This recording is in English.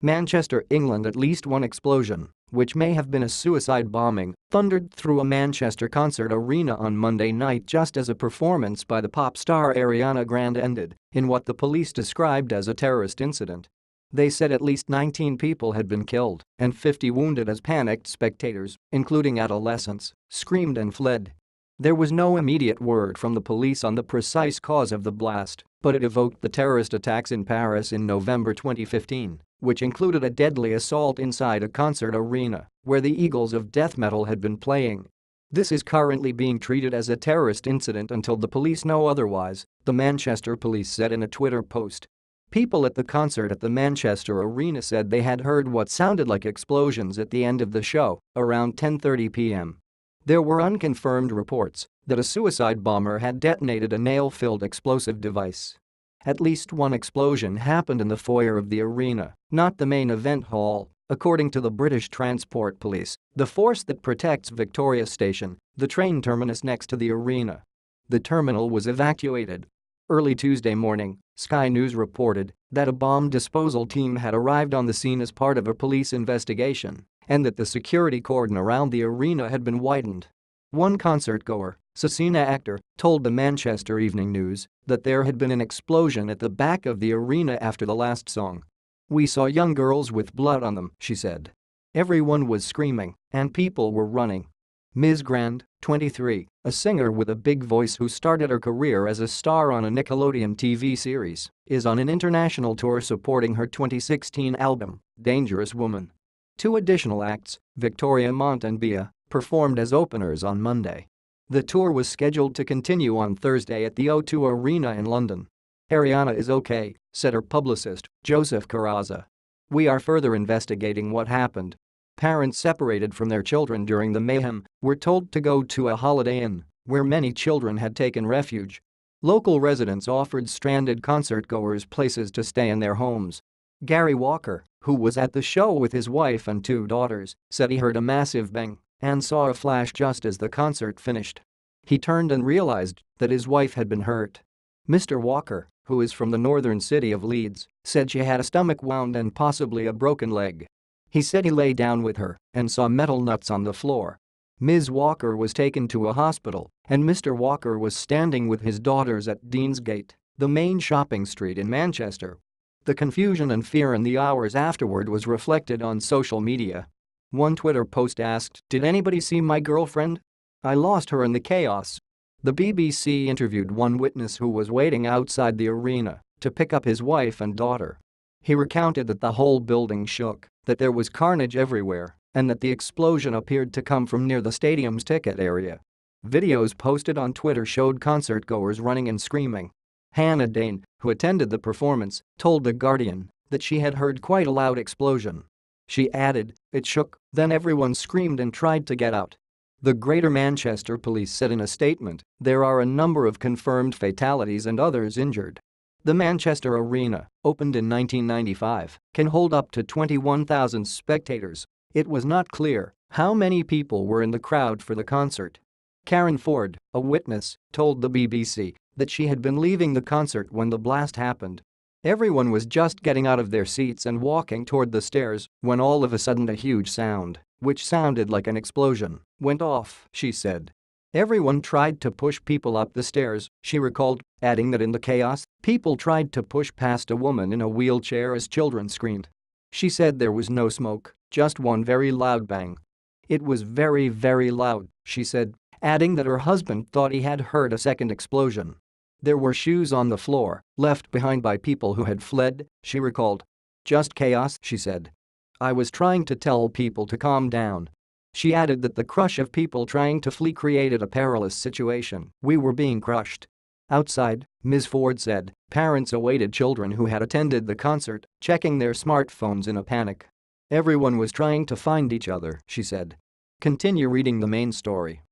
Manchester, England. At least one explosion, which may have been a suicide bombing, thundered through a Manchester concert arena on Monday night just as a performance by the pop star Ariana Grande ended in what the police described as a terrorist incident. They said at least 19 people had been killed and 50 wounded as panicked spectators, including adolescents, screamed and fled. There was no immediate word from the police on the precise cause of the blast, but it evoked the terrorist attacks in Paris in November 2015, which included a deadly assault inside a concert arena where the Eagles of death metal had been playing. This is currently being treated as a terrorist incident until the police know otherwise, the Manchester police said in a Twitter post. People at the concert at the Manchester Arena said they had heard what sounded like explosions at the end of the show, around 10:30 p.m. There were unconfirmed reports that a suicide bomber had detonated a nail-filled explosive device. At least one explosion happened in the foyer of the arena, not the main event hall, according to the British Transport Police, the force that protects Victoria Station, the train terminus next to the arena. The terminal was evacuated. Early Tuesday morning, Sky News reported that a bomb disposal team had arrived on the scene as part of a police investigation and that the security cordon around the arena had been widened. One concertgoer, Cecina actor, told the Manchester Evening News that there had been an explosion at the back of the arena after the last song. "We saw young girls with blood on them," she said. "Everyone was screaming and people were running." Ms. Grande, 23, a singer with a big voice who started her career as a star on a Nickelodeon TV series, is on an international tour supporting her 2016 album, Dangerous Woman. Two additional acts, Victoria Mont and Bia, performed as openers on Monday. The tour was scheduled to continue on Thursday at the O2 Arena in London. "Ariana is okay," said her publicist, Joseph Carrazza. "We are further investigating what happened." Parents separated from their children during the mayhem were told to go to a Holiday Inn, where many children had taken refuge. Local residents offered stranded concertgoers places to stay in their homes. Gary Walker, who was at the show with his wife and two daughters, said he heard a massive bang and saw a flash just as the concert finished. He turned and realized that his wife had been hurt. Mr. Walker, who is from the northern city of Leeds, said she had a stomach wound and possibly a broken leg. He said he lay down with her and saw metal nuts on the floor. Ms. Walker was taken to a hospital and Mr. Walker was standing with his daughters at Deansgate, the main shopping street in Manchester. The confusion and fear in the hours afterward was reflected on social media. One Twitter post asked, "Did anybody see my girlfriend? I lost her in the chaos." The BBC interviewed one witness who was waiting outside the arena to pick up his wife and daughter. He recounted that the whole building shook, that there was carnage everywhere, and that the explosion appeared to come from near the stadium's ticket area. Videos posted on Twitter showed concertgoers running and screaming. Hannah Dane, who attended the performance, told The Guardian that she had heard quite a loud explosion. She added, "It shook, then everyone screamed and tried to get out." The Greater Manchester Police said in a statement, "There are a number of confirmed fatalities and others injured." The Manchester Arena, opened in 1995, can hold up to 21,000 spectators. It was not clear how many people were in the crowd for the concert. Karen Ford, a witness, told the BBC that she had been leaving the concert when the blast happened. "Everyone was just getting out of their seats and walking toward the stairs when all of a sudden a huge sound, which sounded like an explosion, went off," she said. "Everyone tried to push people up the stairs," she recalled, adding that in the chaos, people tried to push past a woman in a wheelchair as children screamed. She said there was no smoke, just one very loud bang. "It was very, very loud," she said, adding that her husband thought he had heard a second explosion. "There were shoes on the floor, left behind by people who had fled," she recalled. "Just chaos," she said. "I was trying to tell people to calm down." She added that the crush of people trying to flee created a perilous situation. "We were being crushed." Outside, Ms. Ford said, parents awaited children who had attended the concert, checking their smartphones in a panic. "Everyone was trying to find each other," she said. Continue reading the main story.